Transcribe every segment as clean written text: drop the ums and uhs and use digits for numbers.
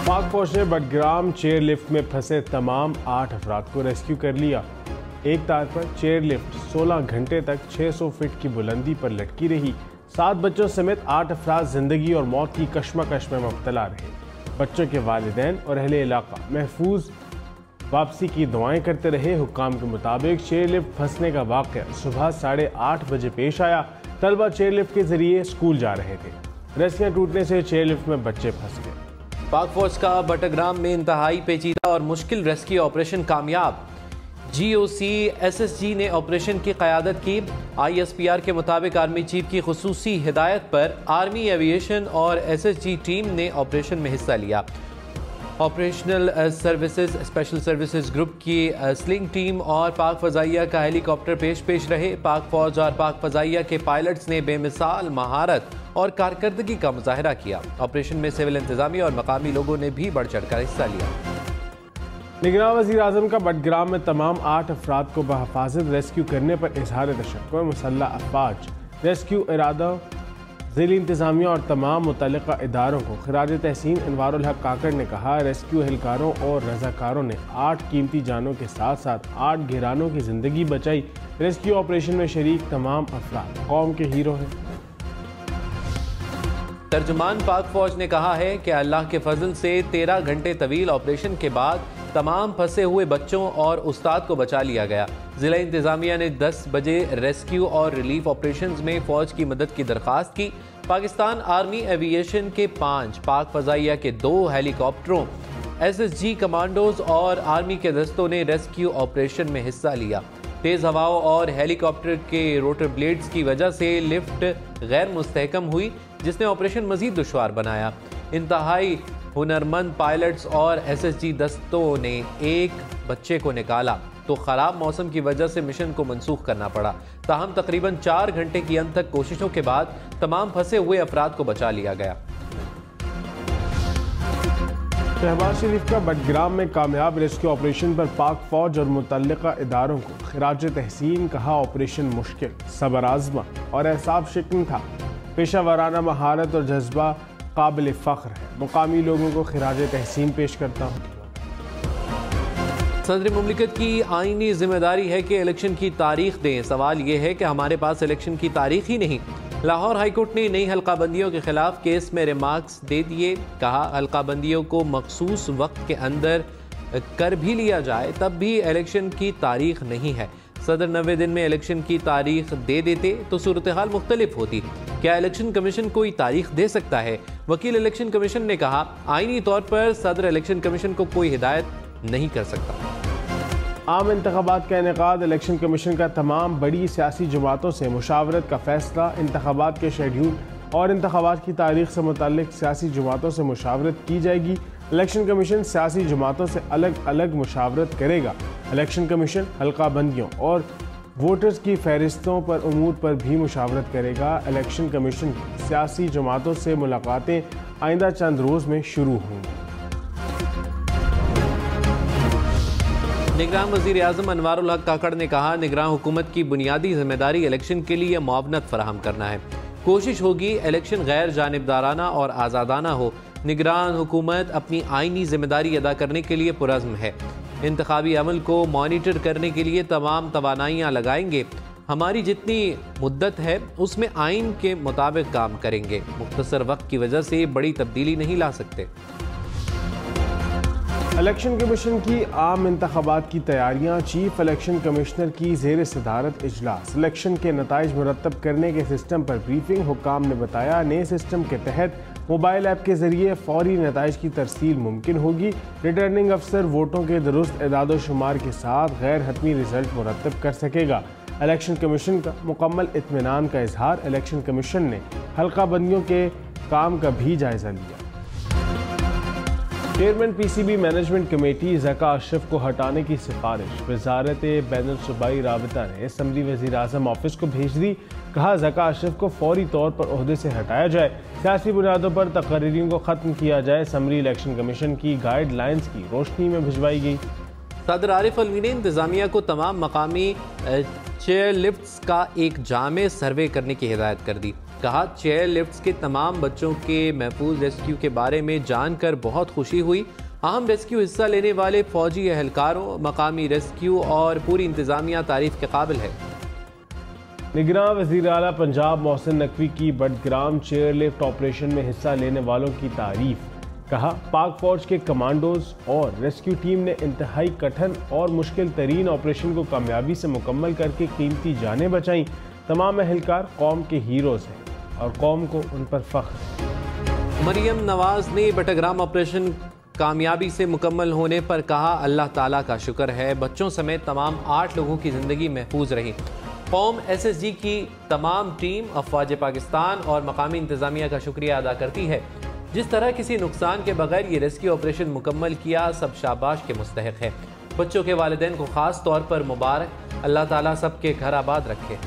पाक फौज ने बडग्राम चेयर लिफ्ट में फंसे तमाम 8 अफराद को रेस्क्यू कर लिया। एक तार पर चेयर लिफ्ट 16 घंटे तक 600 फीट की बुलंदी पर लटकी रही। 7 बच्चों समेत 8 अफराद जिंदगी और मौत की कश्मकश में मुब्तला रहे। बच्चों के वालिदैन और अहले इलाका महफूज वापसी की दुआएं करते रहे। हुक्काम के मुताबिक चेयर लिफ्ट फंसने का वाक़या सुबह 8:30 बजे पेश आया। तलबा चेयर लिफ्ट के जरिए स्कूल जा रहे थे। रस्सियां टूटने से चेयर लिफ्ट में बच्चे फंस गए। पाक फौज का बटग्राम में इंतहाई पेचीदा और मुश्किल रेस्क्यू ऑपरेशन कामयाब। GOC SSG ने ऑपरेशन की क़यादत की। ISPR के मुताबिक आर्मी चीफ की खुसूसी हिदायत पर आर्मी एविएशन और SSG टीम ने ऑपरेशन में हिस्सा लिया। Operational services special services group की स्लिंग टीम और पाक फ़ज़ाइया का हेलीकॉप्टर पेश रहे। पाक फौज और पाक फ़ज़ाइया के पायलट्स ने बेमिसाल महारत और कारकर्दगी का मुजाहरा किया। ऑपरेशन में सिविल इंतजामिया और मकामी लोगों ने भी बढ़ चढ़कर हिस्सा लिया। निगरान वज़ीर आज़म का बडग्राम में तमाम 8 अफराद को बहफाजत रेस्क्यू करने पर इजहार तशक्कुर। मुसल्लह अफवाज, रेस्क्यू इरादा, ज़िली इंतजामिया और तमाम मुतल्लिका इदारों को खिराज तहसीन। अनवारुल हक काकड़ ने कहा, रेस्क्यू एहलकारों और रज़ाकारों ने 8 कीमती जानों के साथ साथ 8 घिरानों की ज़िंदगी बचाई। रेस्क्यू ऑपरेशन में शरीक तमाम अफराद कौम के हीरो हैं। तर्जुमान पाक फौज ने कहा है कि अल्लाह के फजल से 13 घंटे तवील ऑपरेशन के बाद तमाम फंसे हुए बच्चों और उस्ताद को बचा लिया गया। जिला इंतजामिया ने 10 बजे रेस्क्यू और रिलीफ ऑपरेशंस में फौज की मदद की दरख्वास्त की। पाकिस्तान आर्मी एविएशन के 5, पाक फ़ज़ाइया के 2 हेलीकॉप्टरों, SSG कमांडोज और आर्मी के दस्तों ने रेस्क्यू ऑपरेशन में हिस्सा लिया। तेज़ हवाओं और हेलीकॉप्टर के रोटर ब्लेड्स की वजह से लिफ्ट गैर मुस्तहकम हुई, जिसने ऑपरेशन मजीद दुश्वार बनाया। इंतहाई हुनरमंद पायलट्स और SSG दस्तों ने एक बच्चे को निकाला तो ख़राब मौसम की वजह से मिशन को मनसूख करना पड़ा। ताहम तकरीबन 4 घंटे की अनथक कोशिशों के बाद तमाम फंसे हुए अफराद को बचा लिया गया। शहबाज शरीफ का बडग्राम में कामयाब रेस्क्यू ऑपरेशन पर पाक फौज और मुतल्लिका इदारों को खिराज तहसीन। कहा, ऑपरेशन मुश्किल, सबर आज़मा और एहसाब शिकन था। पेशा वाराना महारत और जज्बा काबिल फ़ख्र है। मुकामी लोगों को खिराज तहसीन पेश करता हूँ। सदर मुमलिकत की आईनी जिम्मेदारी है कि इलेक्शन की तारीख दें। सवाल यह है कि हमारे पास इलेक्शन की तारीख ही नहीं। लाहौर हाईकोर्ट ने नई हल्काबंदियों के खिलाफ केस में रिमार्क्स दे दिए। कहा, हल्काबंदियों को मखसूस वक्त के अंदर कर भी लिया जाए तब भी इलेक्शन की तारीख नहीं है। सदर 90 दिन में इलेक्शन की तारीख दे देते तो सूरत हाल मुख्तलिफ होती। क्या इलेक्शन कमीशन कोई तारीख दे सकता है? वकील इलेक्शन कमीशन ने कहा, आईनी तौर पर सदर इलेक्शन कमीशन को कोई हिदायत नहीं कर सकता। आम इंतखाबात का इनेकाद। इलेक्शन कमीशन का तमाम बड़ी सियासी जमातों से मुशावरत का फैसला। इंतखाबात के शेड्यूल और इंतखाबात की तारीख से मुताल्लिक सियासी जमातों से मुशावरत की जाएगी। इलेक्शन कमीशन सियासी जमातों से अलग अलग मुशावरत करेगा। इलेक्शन कमीशन हल्का बंदियों और वोटर्स की फहरिस्तों पर उमूर पर भी मुशावरत करेगा। इलेक्शन कमीशन की सियासी जमातों से मुलाकातें आइंदा चंद रोज़ में शुरू होंगी। निगरान वज़ीर आज़म अनवारुल हक काकड़ ने कहा, निगरान हुकूमत की बुनियादी जिम्मेदारी इलेक्शन के लिए मुआवनत फराहम करना है। कोशिश होगी इलेक्शन गैर जानिबदाराना और आज़ादाना हो। निगरान हुकूमत अपनी आईनी जिम्मेदारी अदा करने के लिए पुरज़्म है। इंतखाबी अमल को मॉनिटर करने के लिए तमाम तवानाइयाँ लगाएंगे। हमारी जितनी मुद्दत है उसमें आइन के मुताबिक काम करेंगे। मुख्तसर वक्त की वजह से बड़ी तब्दीली नहीं ला सकते। इलेक्शन कमीशन की आम इंतखाबात की तैयारियां। चीफ इलेक्शन कमिश्नर की ज़ेर सदारत इजलास। इलेक्शन के नताइज मुरतब करने के सिस्टम पर ब्रीफिंग। हुक्काम ने बताया, नए सिस्टम के तहत मोबाइल ऐप के जरिए फौरी नताइज की तरसील मुमकिन होगी। रिटर्निंग अफसर वोटों के दुरुस्त एदाद शुमार के साथ गैर हतमी रिजल्ट मुरतब कर सकेगा। इलेक्शन कमीशन का मुकम्मल इत्मीनान का इजहार। इलेक्शन कमीशन ने हल्का बंदियों के काम का भी जायजा लिया। Chairman PCB management committee Zaka Ashraf को हटाने की सिफारिश वजारत बैनुल सूबाई राबिता ने असम्बली वज़ीर आज़म ऑफिस को भेज दी। कहा, ज़का अशरफ को फौरी तौर पर ओहदे से हटाया जाए। सियासी बुनियादों पर तकरीरों को ख़त्म किया जाए। असम्बली इलेक्शन कमीशन की गाइडलाइंस की रोशनी में भिजवाई गई। सदर आरिफ अलवी ने इंतजामिया को तमाम मकामी चेयर लिफ्ट्स का एक जामे सर्वे करने की हिदायत कर दी। कहा, चेयर लिफ्ट्स के तमाम बच्चों के महफूज रेस्क्यू के बारे में जानकर बहुत खुशी हुई। अहम रेस्क्यू हिस्सा लेने वाले फौजी एहलकारों, मकामी रेस्क्यू और पूरी इंतजामिया तारीफ के काबिल है। निगरान वज़ीर आला पंजाब मोहसिन नकवी की बडग्राम चेयर लिफ्ट ऑपरेशन में हिस्सा लेने वालों की तारीफ। कहा, पाक फौज के कमांडोज और रेस्क्यू टीम ने इंतहाई कठिन और मुश्किल तरीन ऑपरेशन को कामयाबी से मुकम्मल करके कीमती जानें बचाईं। तमाम एहलकार कौम के हीरोज हैं और कौम को उन पर फख्र। मरियम नवाज ने बटग्राम ऑपरेशन कामयाबी से मुकम्मल होने पर कहा, अल्लाह ताला का शुक्र है, बच्चों समेत तमाम 8 लोगों की ज़िंदगी महफूज रही। कौम SSG की तमाम टीम, अफवाज पाकिस्तान और मकामी इंतजामिया का शुक्रिया अदा करती है। जिस तरह किसी नुकसान के बगैर ये रेस्क्यू ऑपरेशन मुकम्मल किया, सब शाबाश के मुस्तहिक है। बच्चों के वालिदैन को खास तौर पर मुबारक। अल्लाह ताला सबके घर आबाद रखे।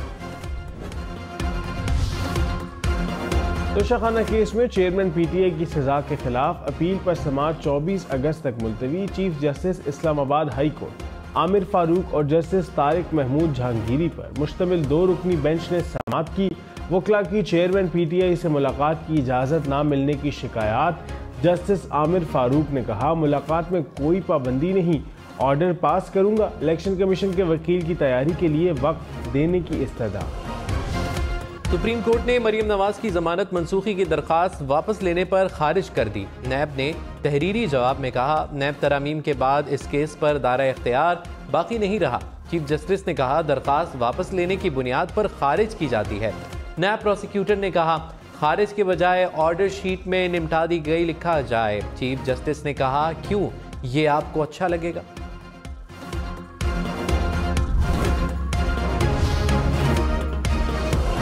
तोशाखाना केस में चेयरमैन PTI की सजा के खिलाफ अपील पर समाअत 24 अगस्त तक मुलतवी। Chief justice Islamabad high court Aamir Farooq और जस्टिस तारिक महमूद जहांगीरी पर मुश्तमिल 2 रुकनी बेंच ने समाअत की। वकला की चेयरमैन PTI से मुलाकात की इजाज़त ना मिलने की शिकायत। जस्टिस आमिर फारूक ने कहा, मुलाकात में कोई पाबंदी नहीं, ऑर्डर पास करूंगा। इलेक्शन कमीशन के वकील की तैयारी के लिए वक्त देने की इस्तदा। सुप्रीम कोर्ट ने मरियम नवाज की जमानत मनसूखी की दरख्वास्त वापस लेने पर खारिज कर दी। नैब ने तहरीरी जवाब में कहा, नैब तरामीम के बाद इस केस पर दायरा इख्तियार बाकी नहीं रहा। चीफ जस्टिस ने कहा, दरख्वास्त वापस लेने की बुनियाद पर खारिज की जाती है। नैब प्रोसिक्यूटर ने कहा, खारिज के बजाय ऑर्डर शीट में निपटा दी गई लिखा जाए। चीफ जस्टिस ने कहा, क्यों, ये आपको अच्छा लगेगा?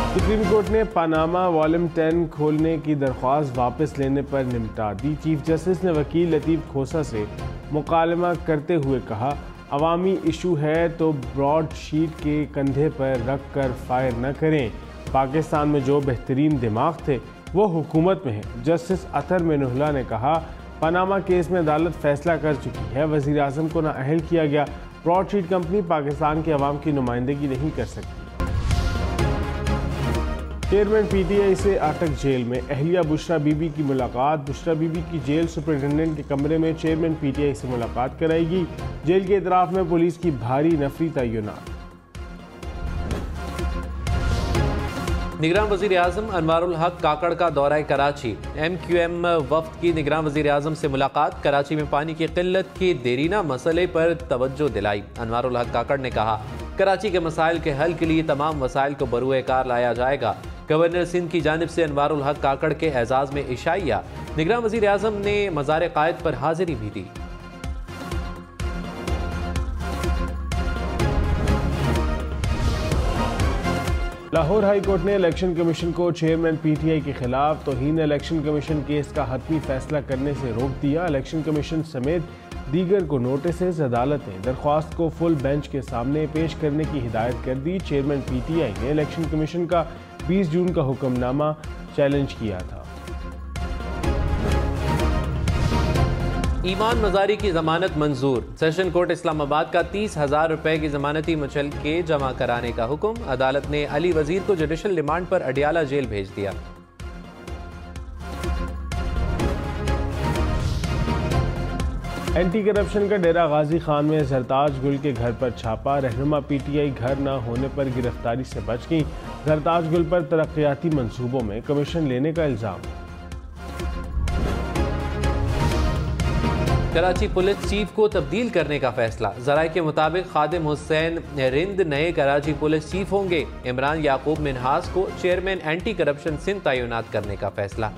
सुप्रीम कोर्ट ने पनामा वॉल्यूम 10 खोलने की दरख्वास्त वापस लेने पर निपटा दी। चीफ जस्टिस ने वकील लतीफ़ खोसा से मुकालमा करते हुए कहा, अवामी इशू है तो ब्रॉड शीट के कंधे पर रख कर फायर न करें। पाकिस्तान में जो बेहतरीन दिमाग थे वो हुकूमत में है। जस्टिस अतर मेनुल्लाह ने कहा, पनामा केस में अदालत फैसला कर चुकी है, वज़ीर आज़म को नाअहल किया गया। ब्रॉड शीट कंपनी पाकिस्तान के अवाम की नुमाइंदगी नहीं कर सकती। चेयरमैन PTI से अटक जेल में अहलिया बुशरा बीबी की मुलाकात। बुशरा बीबी की जेल सुपरिटेंडेंट के कमरे में चेयरमैन PTI से मुलाकात कराएगी। जेल के इतराफ में पुलिस की भारी नफरी तैनात। निगरान वज़ीर आज़म अनवारुल हक काकड़ का दौरा कराची। MQM वफ्द की निगरान वज़ीर आज़म से मुलाकात। कराची में पानी की किल्लत के देरीना मसले पर तवज्जो दिलाई। अनवारुल हक काकड़ ने कहा, कराची के मसाइल के हल के लिए तमाम वसाइल को बरूए कार लाया जाएगा। गवर्नर सिंध की जानिब से अनवारुल हक काकड़ के एजाज में इशाइया। निगरान वज़ीर आज़म ने मज़ार कायद पर हाजिरी भी दी। लाहौर हाई कोर्ट ने इलेक्शन कमीशन को चेयरमैन PTI के खिलाफ तौहीन इलेक्शन कमीशन केस का हतमी फैसला करने से रोक दिया। इलेक्शन कमीशन समेत दीगर को नोटिस अदालत ने दरख्वास्त को फुल बेंच के सामने पेश करने की हिदायत कर दी। चेयरमैन PTI ने इलेक्शन कमीशन का 20 जून का हुक्मनामा चैलेंज किया था। ईमान मजारी की जमानत मंजूर। सेशन कोर्ट इस्लामाबाद का 30,000 रुपए की जमानती मुचलके जमा कराने का हुक्म। अदालत ने अली वजीर को जुडिशल रिमांड पर अडियाला जेल भेज दिया। एंटी करप्शन का डेरा गाजी खान में जरताज गुल के घर पर छापा। रहनुमा PTI घर न होने पर गिरफ्तारी से बच गई। जरताज गुल पर तरक्याती मंसूबों में कमीशन लेने का इल्जाम। कराची पुलिस चीफ को तब्दील करने का फैसला। जराये के मुताबिक खादिम हुसैन रिंद नए कराची पुलिस चीफ होंगे। इमरान याकूब मिनहास को चेयरमैन एंटी करप्शन सिंध तैनात करने का फैसला।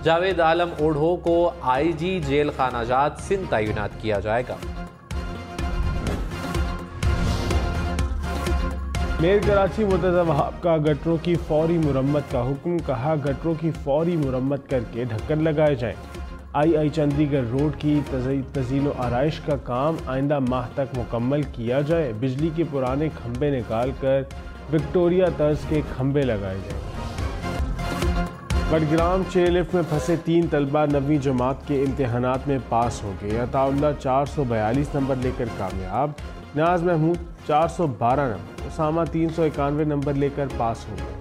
जावेद आलम ओढ़ो को IG जेल खानाजात सिंध तैनात किया जाएगा। मेयर कराची मुर्तज़ा वहाब का गटरों की फौरी मुरम्मत का हुक्म। कहा, गटरों की फौरी मुरम्मत करके ढक्कन लगाए जाएं। II चंडीगढ़ रोड की तज़ीनो आराइश का काम आइंदा माह तक मुकम्मल किया जाए। बिजली के पुराने खंबे निकाल कर विक्टोरिया तर्ज के खंबे लगाए जाएं। बडग्राम चेयरलिफ्ट में फंसे 3 तलबा 9वीं जमात के इम्तहानात में पास हो गए। अताउल्लाह 442 नंबर लेकर कामयाब। नाज महमूद 412 नंबर, उसामा 391 नंबर लेकर पास हो गए।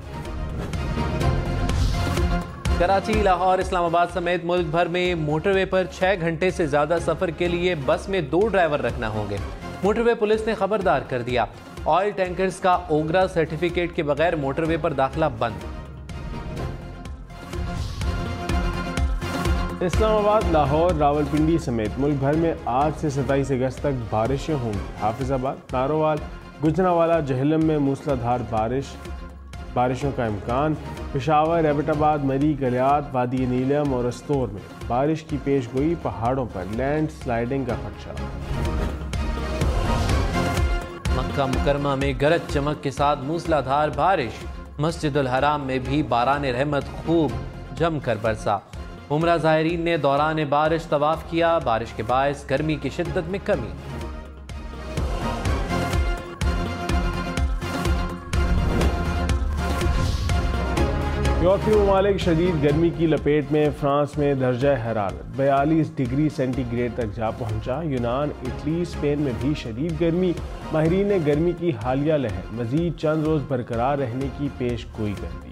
कराची, लाहौर, इस्लामाबाद समेत मुल्क भर में मोटरवे पर 6 घंटे से ज्यादा सफर के लिए बस में 2 ड्राइवर रखना होंगे। मोटरवे पुलिस ने खबरदार कर दिया। ऑयल टैंकर्स का ओगरा सर्टिफिकेट के बगैर मोटरवे पर दाखिला बंद। इस्लामाबाद, लाहौर, रावलपिंडी समेत मुल्क भर में आज से 27 अगस्त तक बारिशें होंगी। हाफिजाबाद, नारोवाल, गुजरावाला, जहलम में मूसलाधार बारिशों का इम्कान। पेशावर, एबटाबाद, मरी, गलियात, वादी नीलम और अस्तोर में बारिश की पेशगोई। पहाड़ों पर लैंड स्लाइडिंग का खदशा। मक्का मुकरमा में गरज चमक के साथ मूसलाधार बारिश। मस्जिदुल हराम में भी बारान रहमत खूब जमकर बरसा। उम्रा ज़ायरीन ने दौरान बारिश तवाफ किया। बारिश के बायस गर्मी की शिद्दत में कमी। यूरोपीय ममालिक शदीद गर्मी की लपेट में। फ्रांस में दर्जा हरारत 42 डिग्री सेंटीग्रेड तक जा पहुंचा। यूनान, इटली, स्पेन में भी शदीद गर्मी। माहिरीन ने गर्मी की हालिया लहर मजीद चंद रोज बरकरार रहने की पेश गोई कर दी।